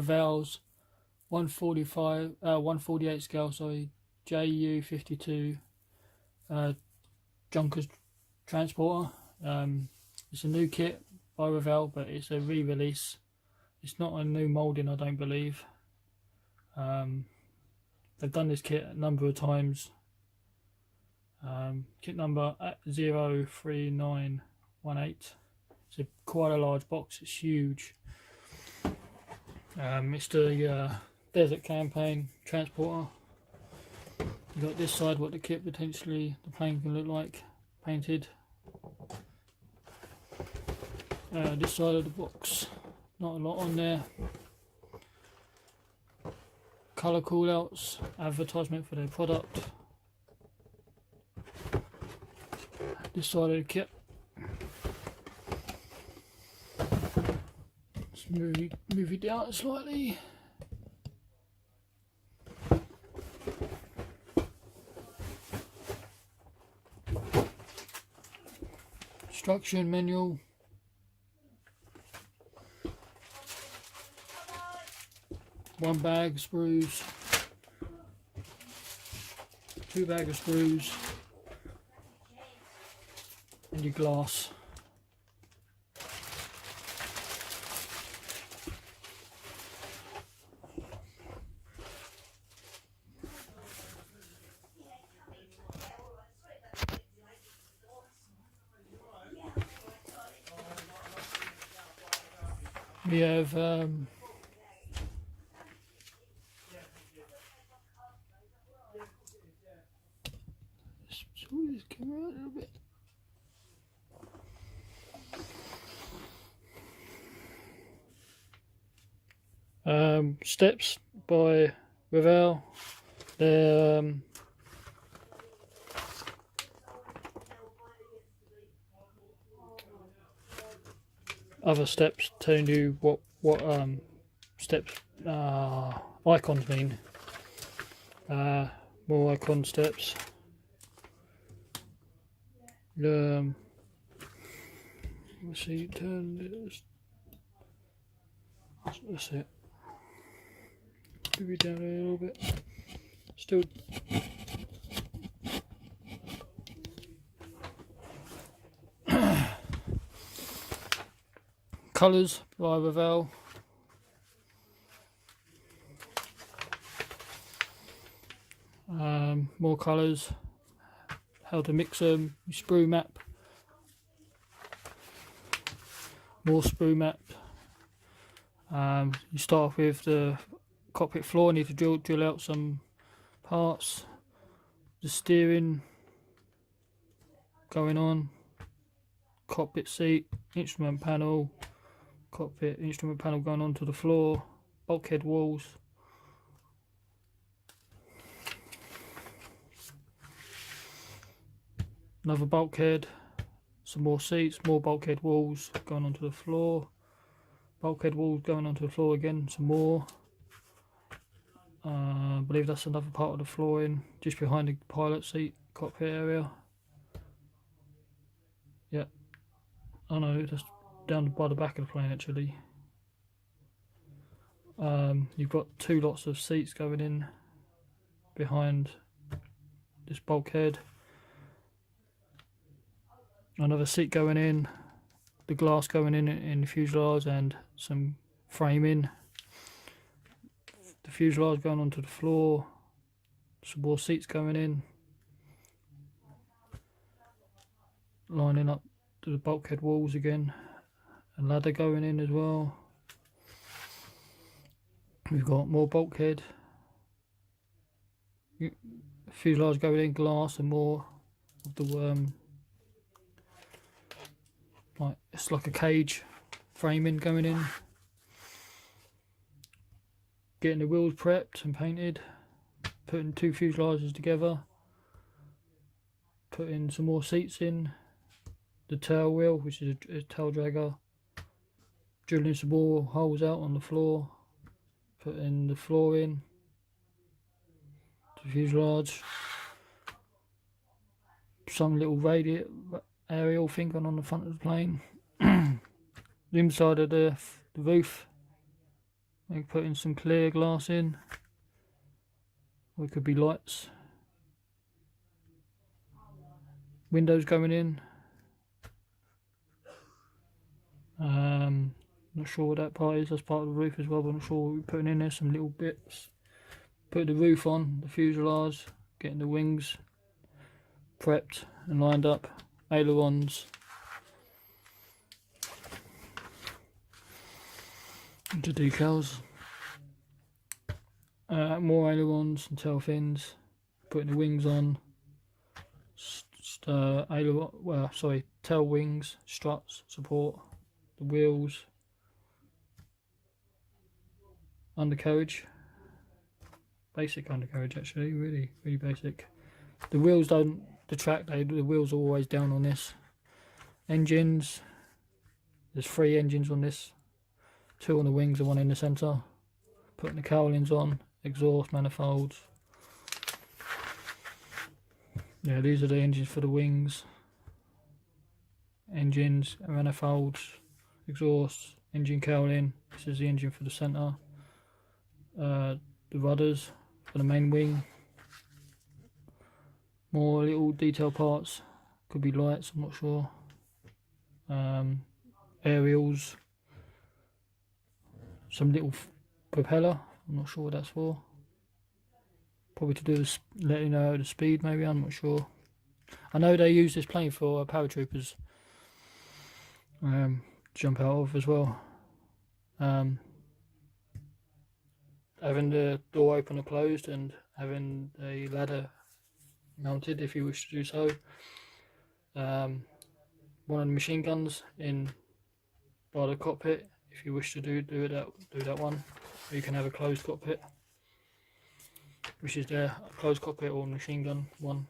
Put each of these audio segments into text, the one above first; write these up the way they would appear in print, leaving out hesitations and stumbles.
Revell's 148 scale, sorry, JU52 Junkers transporter. It's a new kit by Revell, but it's a re-release. It's not a new moulding, I don't believe. They've done this kit a number of times. Kit number 03918. It's quite a large box, it's huge. It's the Desert Campaign transporter. You've got this side what the kit potentially, the plane can look like, painted. This side of the box, not a lot on there. Colour callouts, advertisement for their product. This side of the kit. Let's move it down slightly. Instruction manual. One bag of screws. Two bags of screws. And your glass. We have what is coming out a little bit. Steps by Revell. They're other steps telling you what steps icons mean. More icon steps. Let's see, turn this. That's it. Move it down a little bit. Still. Colours by Revell. More colours. How to mix them. Sprue map. More sprue map. You start off with the cockpit floor. Need to drill out some parts. The steering going on. Cockpit seat. Instrument panel. Cockpit instrument panel going onto the floor. Bulkhead walls. Another bulkhead. Some more seats. More bulkhead walls going onto the floor. Bulkhead walls going onto the floor again. Some more. I believe that's another part of the flooring just behind the pilot seat cockpit area. Yep. Oh no, that's down by the back of the plane actually. You've got two lots of seats going in behind this bulkhead. Another seat going in, the glass going in the fuselage, and some framing. The fuselage going onto the floor, some more seats going in, lining up to the bulkhead walls again. A ladder going in as well. We've got more bulkhead, fuselage going in, glass, and more of the like it's like a cage framing going in. Getting the wheels prepped and painted, putting two fuselages together, putting some more seats in, the tail wheel, which is a tail dragger, drilling some more holes out on the floor, putting the floor in, the fuselage, some little aerial thing going on the front of the plane, the inside of the roof, and putting some clear glass in, or it could be lights. Windows going in. Not sure what that part is. That's part of the roof as well, but I'm not sure what we're putting in there. Some little bits. Put the roof on, the fuselage, getting the wings prepped and lined up. Ailerons. Into decals. More ailerons and tail fins. Putting the wings on. Tail wings, struts, support, the wheels, undercarriage, basic undercarriage actually, really basic. The wheels don't detract, the wheels are always down on this. Engines, there's 3 engines on this, 2 on the wings and 1 in the centre. Putting the cowlings on, exhaust manifolds. Yeah, these are the engines for the wings. Engines, manifolds, exhaust, engine cowling. This is the engine for the centre. The rudders for the main wing. More little detail parts. Could be lights, I'm not sure. Aerials. Some little propeller. I'm not sure what that's for. Probably to do with letting you know the speed, maybe. I'm not sure. I know they use this plane for paratroopers. Jump out of as well. Having the door open or closed, and having a ladder mounted if you wish to do so. One of the machine guns in by the cockpit if you wish to do that one. You can have a closed cockpit, which is there, a closed cockpit or machine gun one.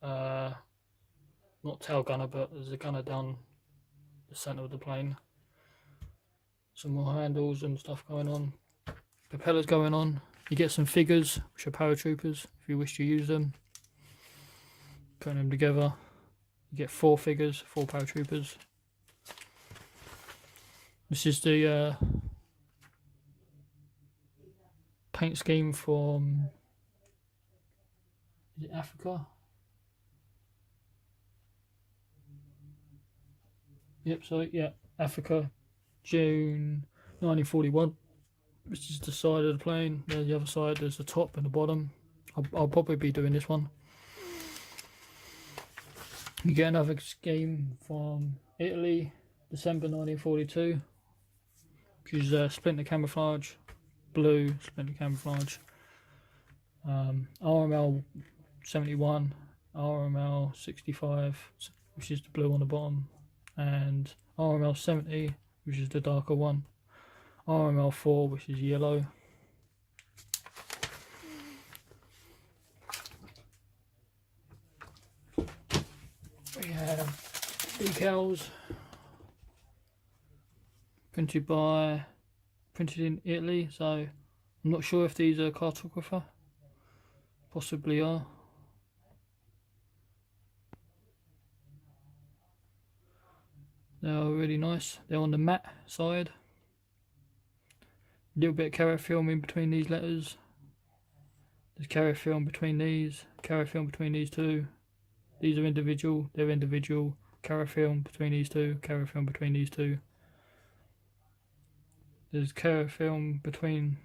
Not tail gunner, but there's a gunner down the centre of the plane. Some more handles and stuff going on. Propellers going on. You get some figures, which are paratroopers, if you wish to use them. Putting them together. You get 4 figures, 4 paratroopers. This is the paint scheme from, is it Africa? Yep, sorry, yeah, Africa, June 1941. This is the side of the plane. There's the other side, there's the top and the bottom. I'll probably be doing this one. You get another scheme from Italy, December 1942, which is splinter camouflage, blue splinter camouflage. RML 71, RML 65, which is the blue on the bottom, and RML 70, which is the darker one, RML 4, which is yellow. We have decals printed in Italy, so I'm not sure if these are cartographer, possibly are. They are really nice. They're on the matte side. A little bit of carrier film in between these letters. There's carrier film between these, carrier film between these two. These are individual, they're individual. Carrier film between these two, carrier film between these two. There's carrier film between,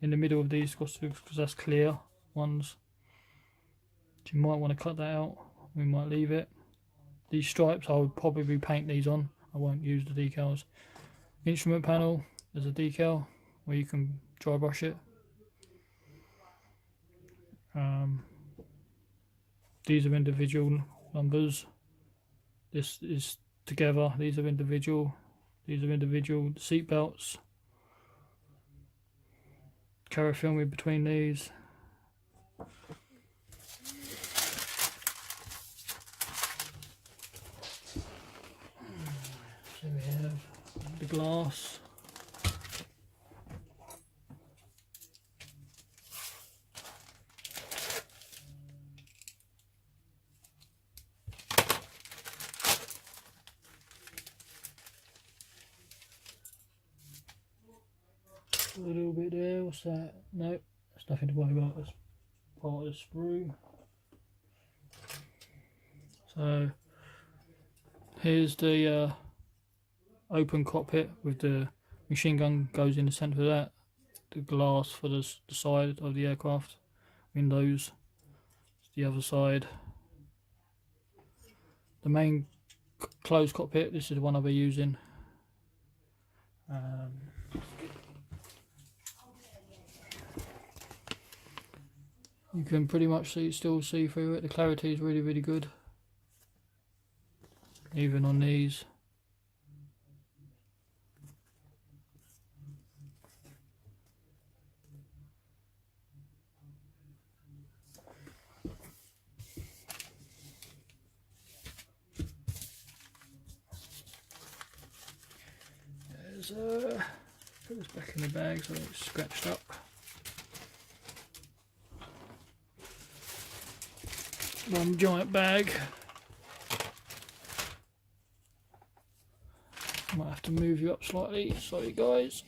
in the middle of these, because that's clear ones. So you might want to cut that out. We might leave it. These stripes, I would probably paint these on. I won't use the decals. Instrument panel, there's a decal where you can dry brush it. These are individual numbers. This is together. These are individual. These are individual. Seat belts. Carrier film in between these. So we have the glass. A little bit there, what's that? No, that's nothing to worry about, that's part of the sprue. So here's the open cockpit with the machine gun goes in the centre of that. The glass for the side of the aircraft, windows, the other side. The main closed cockpit, this is the one I'll be using. You can pretty much still see through it. The clarity is really, really good, even on these. Put this back in the bag so it's scratched up. One giant bag. Might have to move you up slightly, sorry guys.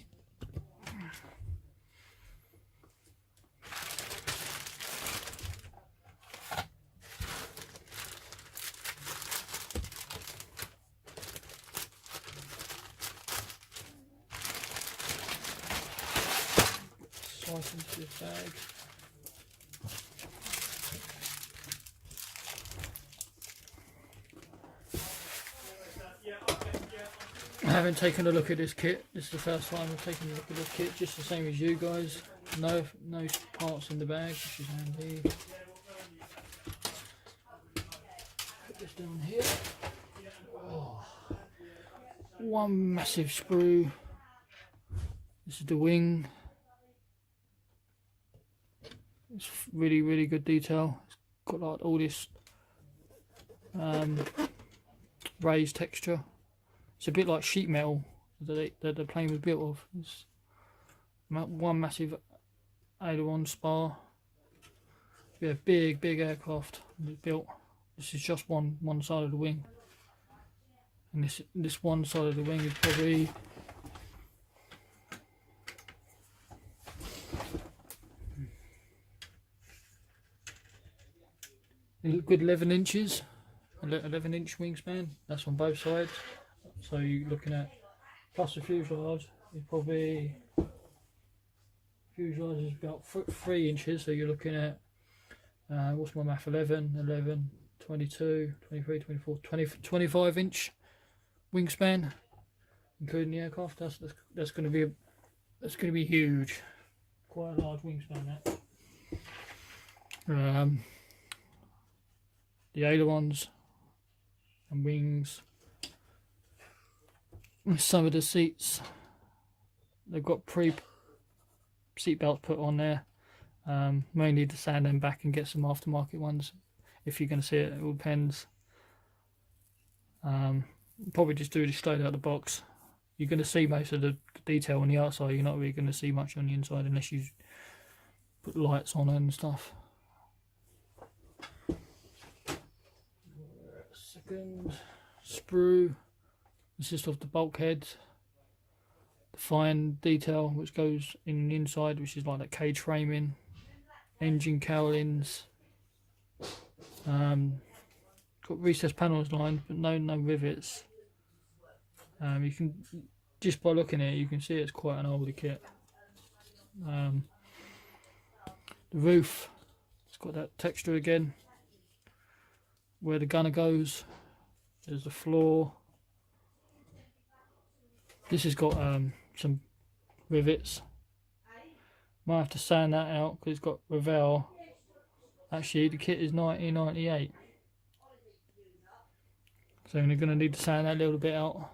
Slice into this bag. I haven't taken a look at this kit. This is the first time I've taken a look at this kit, just the same as you guys. No parts in the bag, which is handy. Put this down here. Oh. One massive sprue. This is the wing. It's really, really good detail. It's got like all this raised texture. It's a bit like sheet metal that the plane was built of. It's one massive aileron spar. Yeah, big aircraft built. This is just one side of the wing, and this one side of the wing is probably a good 11 inches, 11-inch wingspan. That's on both sides. So you're looking at, plus the fuselage is probably, fuselage is about 3 inches, so you're looking at, what's my math, 11, 22, 23, 24, 25 inch wingspan, including the aircraft. That's going to be huge, quite a large wingspan that. The ailerons and wings. Some of the seats, they've got seat belts put on there. Mainly to sand them back and get some aftermarket ones. If you're going to see it, it all depends. Probably just do this straight out of the box. You're going to see most of the detail on the outside. You're not really going to see much on the inside unless you put lights on it and stuff. Second sprue. This is of the bulkhead, the fine detail which goes in the inside, which is like that cage framing, engine cowlings, got recessed panels lined but no rivets. You can, just by looking at it, you can see it's quite an older kit. The roof, it's got that texture again, where the gunner goes. There's the floor. This has got some rivets. Might have to sand that out because it's got Revell. Actually, the kit is 1998, so I'm going to need to sand that little bit out.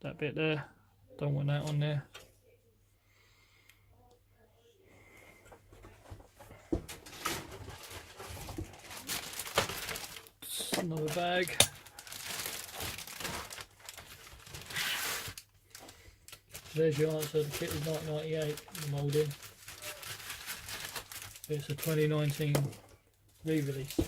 That bit there, don't want that on there. Another bag. There's your answer. The kit is 1998, the moulding. It's a 2019 re-release.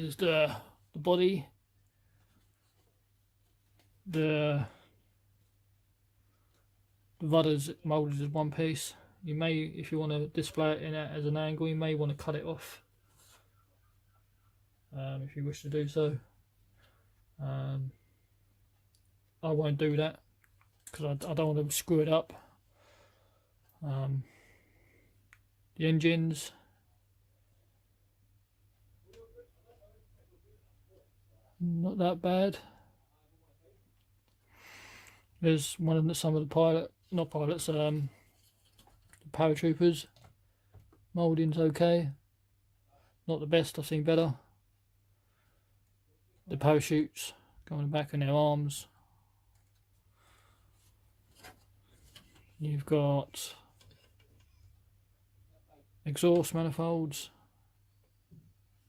There's the body, the rudder's moulded as one piece. You may, if you want to display it in as an angle, you may want to cut it off if you wish to do so. I won't do that because I don't want to screw it up. The engines, not that bad. There's some of the paratroopers. Moulding's okay, not the best, I've seen better. The parachutes going back in their arms. You've got exhaust manifolds,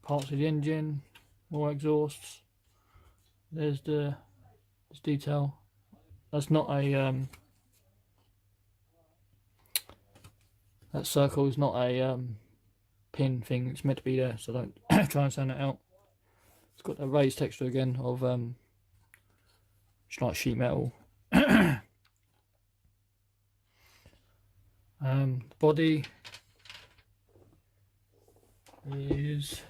parts of the engine, more exhausts. There's this detail. That's not a that circle is not a pin thing. It's meant to be there, so don't try and sound it out. It's got that raised texture again of it's like sheet metal. The body is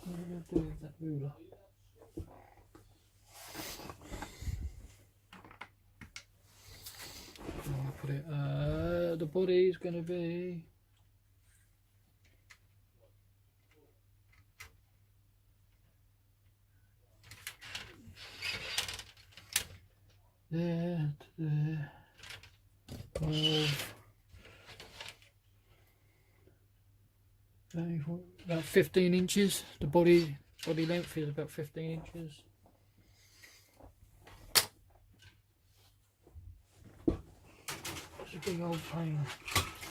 what am I doing with that ruler? I'll put it. The body is going to be there to there. 12, about 15 inches. The body length is about 15 inches. It's a big old plane.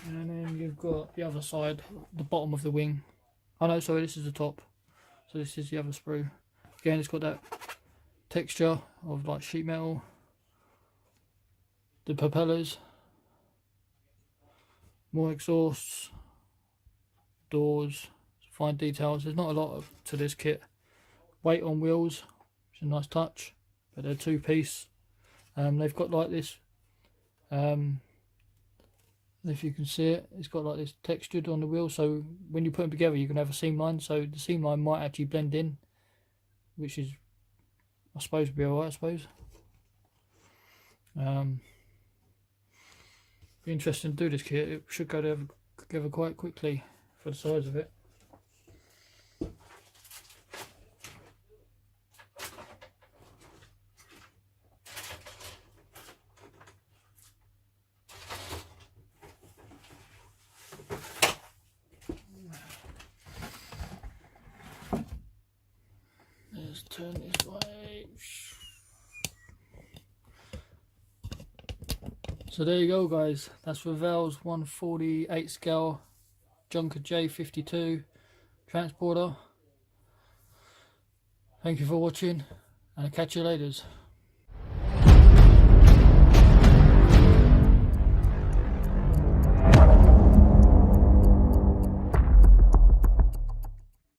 And then you've got the other side, the bottom of the wing. Oh no, sorry, this is the top. So this is the other sprue. Again, it's got that texture of like sheet metal. The propellers, more exhausts, doors, fine details. There's not a lot to this kit. Weight on wheels, which is a nice touch, but they're two-piece. They've got like this, if you can see it, it's got like this textured on the wheel, so when you put them together you can have a seam line, so the seam line might actually blend in, which is, I suppose, would be alright, I suppose. Be interesting to do this kit. It should go together quite quickly for the size of it. Let's turn this way. So there you go, guys. That's Revell's 1/48 scale Junker J52 transporter. Thank you for watching, and I'll catch you later.